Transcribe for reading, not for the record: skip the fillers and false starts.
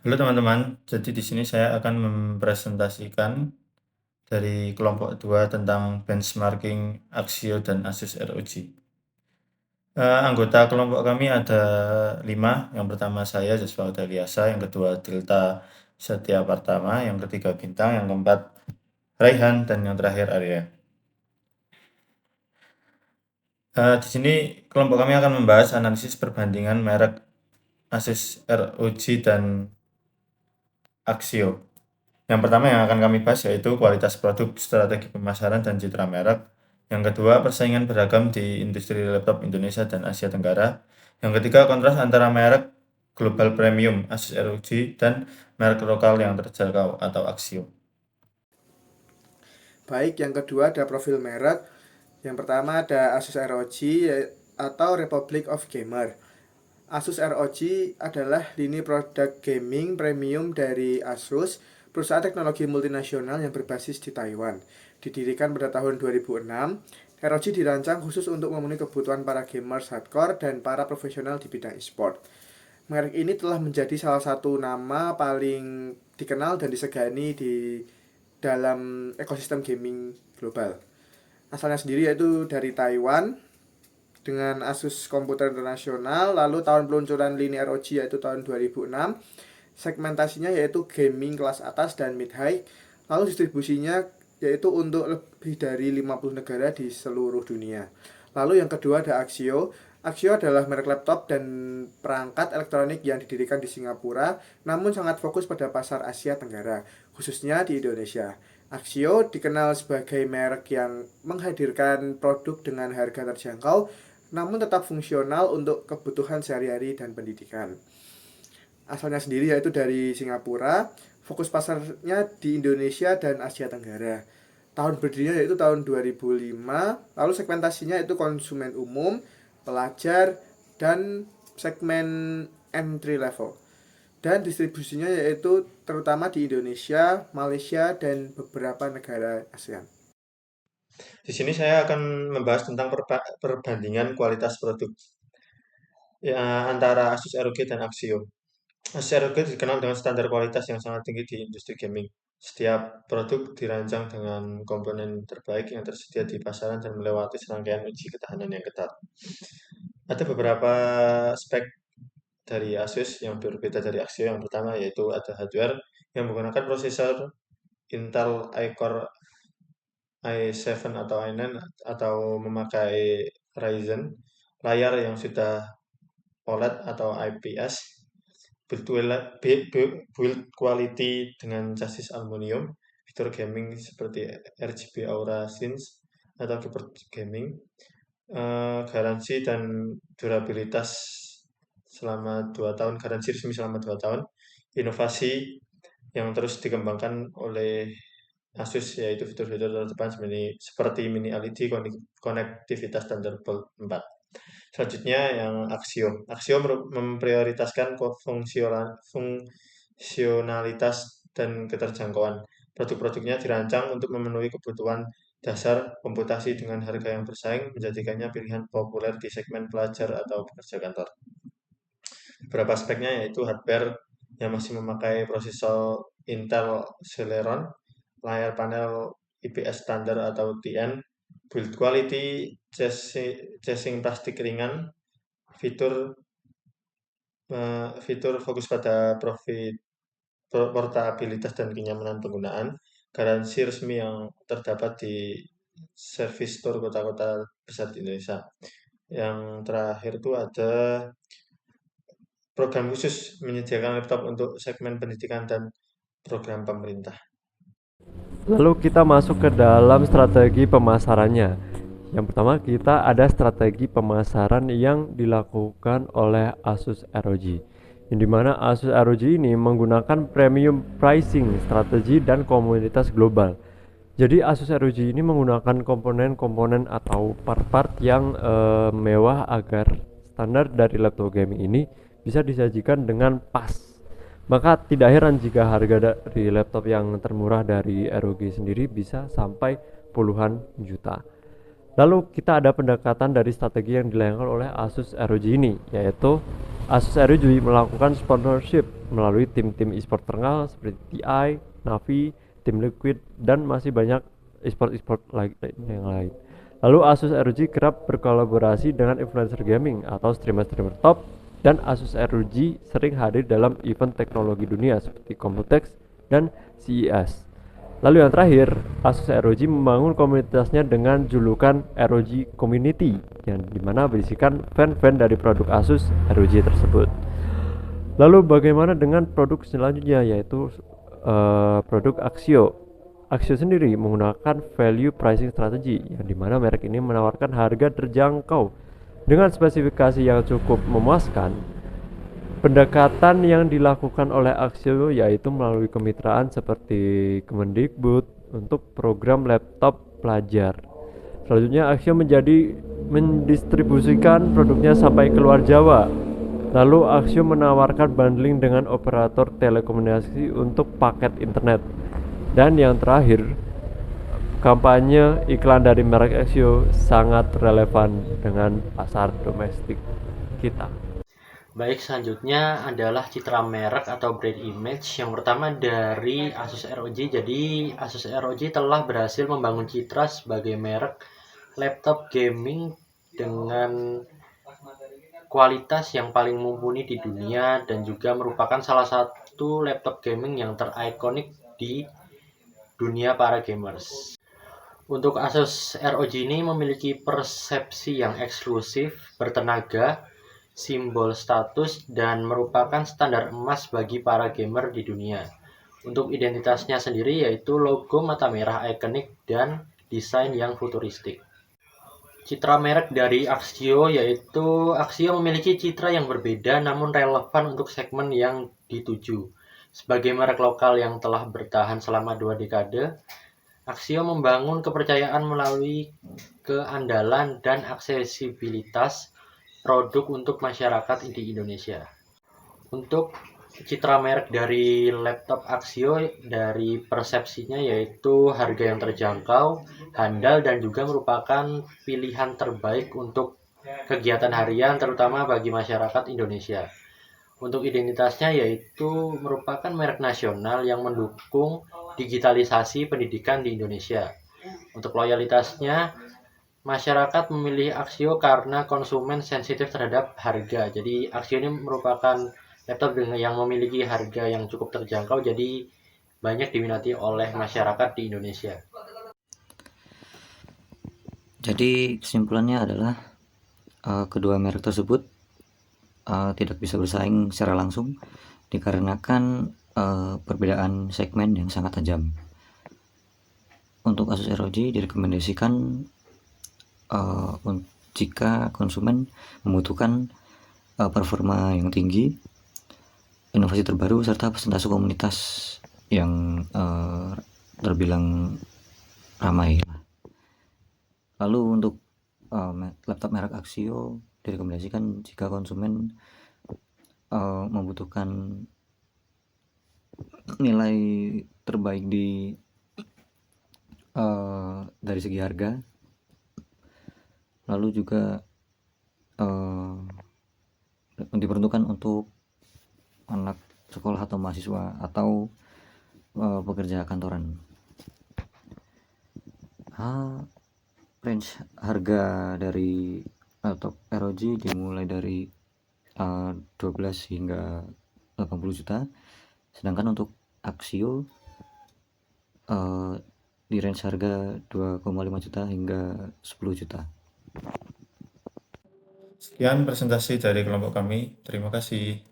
Halo teman-teman, jadi di sini saya akan mempresentasikan dari kelompok 2 tentang benchmarking Axio dan Asus ROG. Anggota kelompok kami ada 5, yang pertama saya Joshua Udaliasa, yang kedua Delta Setia Partama, yang ketiga Bintang, yang keempat Raihan, dan yang terakhir Arya. Di sini kelompok kami akan membahas analisis perbandingan merek Asus ROG dan Axio. Yang pertama yang akan kami bahas yaitu kualitas produk, strategi pemasaran, dan citra merek. Yang kedua, persaingan beragam di industri laptop Indonesia dan Asia Tenggara. Yang ketiga, kontras antara merek global premium Asus ROG dan merek lokal yang terjangkau atau Axio. Baik, yang kedua ada profil merek. Yang pertama ada Asus ROG atau Republic of Gamer. Asus ROG adalah lini produk gaming premium dari Asus, perusahaan teknologi multinasional yang berbasis di Taiwan. Didirikan pada tahun 2006, ROG dirancang khusus untuk memenuhi kebutuhan para gamers hardcore dan para profesional di bidang e-sport. Merek ini telah menjadi salah satu nama paling dikenal dan disegani di dalam ekosistem gaming global. Asalnya sendiri yaitu dari Taiwan dengan Asus Komputer Internasional, lalu tahun peluncuran lini ROG yaitu tahun 2006. Segmentasinya yaitu gaming kelas atas dan mid high, lalu distribusinya yaitu untuk lebih dari 50 negara di seluruh dunia. Lalu yang kedua ada Axio. Axio adalah merek laptop dan perangkat elektronik yang didirikan di Singapura, namun sangat fokus pada pasar Asia Tenggara, khususnya di Indonesia. Axio dikenal sebagai merek yang menghadirkan produk dengan harga terjangkau, namun tetap fungsional untuk kebutuhan sehari-hari dan pendidikan. Asalnya sendiri yaitu dari Singapura, fokus pasarnya di Indonesia dan Asia Tenggara. Tahun berdirinya yaitu tahun 2005, lalu segmentasinya itu konsumen umum, pelajar, dan segmen entry level. Dan distribusinya yaitu terutama di Indonesia, Malaysia, dan beberapa negara ASEAN. Di sini saya akan membahas tentang perbandingan kualitas produk antara Asus ROG dan Axio. Asus ROG dikenal dengan standar kualitas yang sangat tinggi di industri gaming. Setiap produk dirancang dengan komponen terbaik yang tersedia di pasaran dan melewati serangkaian uji ketahanan yang ketat. Ada beberapa spek dari Asus yang berbeda dari Axio. Yang pertama yaitu ada hardware yang menggunakan prosesor Intel iCore i7 atau i9 atau memakai Ryzen, layar yang sudah OLED atau IPS, build quality dengan chassis aluminium, fitur gaming seperti RGB Aura Scenes atau keyboard gaming, garansi dan durabilitas selama 2 tahun, garansi resmi selama 2 tahun, inovasi yang terus dikembangkan oleh Asus yaitu fitur-fitur terdepan seperti mini LED, konektivitas Thunderbolt 4. Selanjutnya yang Axio. Axio memprioritaskan fungsionalitas dan keterjangkauan. Produk-produknya dirancang untuk memenuhi kebutuhan dasar komputasi dengan harga yang bersaing, menjadikannya pilihan populer di segmen pelajar atau pekerja kantor. Beberapa speknya yaitu hardware yang masih memakai prosesor Intel Celeron, layar panel IPS standar atau TN, build quality, casing plastik ringan, fitur fitur fokus pada portabilitas dan kenyamanan penggunaan, garansi resmi yang terdapat di service store kota-kota besar di Indonesia. Yang terakhir itu ada program khusus menyediakan laptop untuk segmen pendidikan dan program pemerintah. Lalu kita masuk ke dalam strategi pemasarannya. Yang pertama kita ada strategi pemasaran yang dilakukan oleh Asus ROG. Yang dimana Asus ROG ini menggunakan premium pricing strategi dan komunitas global. Jadi Asus ROG ini menggunakan komponen-komponen atau part-part yang mewah agar standar dari laptop gaming ini bisa disajikan dengan pas. Maka tidak heran jika harga dari laptop yang termurah dari ROG sendiri bisa sampai puluhan juta. Lalu kita ada pendekatan dari strategi yang dilakukan oleh Asus ROG ini, yaitu Asus ROG melakukan sponsorship melalui tim-tim e-sport terkenal seperti TI, Navi, Team Liquid, dan masih banyak e-sport yang lain. Lalu Asus ROG kerap berkolaborasi dengan influencer gaming atau streamer-streamer top, dan Asus ROG sering hadir dalam event teknologi dunia seperti Computex dan CES. Lalu yang terakhir, Asus ROG membangun komunitasnya dengan julukan ROG Community, yang dimana berisikan fan-fan dari produk Asus ROG tersebut. Lalu bagaimana dengan produk selanjutnya, yaitu produk Axio. Axio sendiri menggunakan value pricing strategy, yang dimana merek ini menawarkan harga terjangkau dengan spesifikasi yang cukup memuaskan. Pendekatan yang dilakukan oleh Axio yaitu melalui kemitraan seperti Kemendikbud untuk program laptop pelajar. Selanjutnya Axio mendistribusikan produknya sampai keluar Jawa. Lalu Axio menawarkan bundling dengan operator telekomunikasi untuk paket internet. Dan yang terakhir, kampanye iklan dari merek Axio sangat relevan dengan pasar domestik kita. Baik, selanjutnya adalah citra merek atau brand image. Yang pertama dari Asus ROG. Jadi Asus ROG telah berhasil membangun citra sebagai merek laptop gaming dengan kualitas yang paling mumpuni di dunia dan juga merupakan salah satu laptop gaming yang terikonik di dunia para gamers. Untuk Asus ROG ini memiliki persepsi yang eksklusif, bertenaga, simbol status, dan merupakan standar emas bagi para gamer di dunia. Untuk identitasnya sendiri yaitu logo mata merah ikonik dan desain yang futuristik. Citra merek dari Axio yaitu Axio memiliki citra yang berbeda namun relevan untuk segmen yang dituju. Sebagai merek lokal yang telah bertahan selama 2 dekade, Axio membangun kepercayaan melalui keandalan dan aksesibilitas produk untuk masyarakat di Indonesia. Untuk citra merek dari laptop Axio dari persepsinya yaitu harga yang terjangkau, handal, dan juga merupakan pilihan terbaik untuk kegiatan harian terutama bagi masyarakat Indonesia. Untuk identitasnya yaitu merupakan merek nasional yang mendukung digitalisasi pendidikan di Indonesia. Untuk loyalitasnya, masyarakat memilih Axio karena konsumen sensitif terhadap harga. Jadi Axio ini merupakan laptop yang memiliki harga yang cukup terjangkau, jadi banyak diminati oleh masyarakat di Indonesia. Jadi kesimpulannya adalah kedua merek tersebut tidak bisa bersaing secara langsung dikarenakan perbedaan segmen yang sangat tajam. Untuk Asus ROG direkomendasikan jika konsumen membutuhkan performa yang tinggi, inovasi terbaru, serta persentase komunitas yang terbilang ramai. Lalu untuk laptop merek Axio direkomendasikan jika konsumen membutuhkan nilai terbaik dari segi harga, lalu juga diperuntukkan untuk anak sekolah atau mahasiswa atau pekerja kantoran. Range harga dari laptop ROG dimulai dari 12 hingga 80 juta, sedangkan untuk Axio di range harga 2,5 juta hingga 10 juta. Sekian presentasi dari kelompok kami. Terima kasih.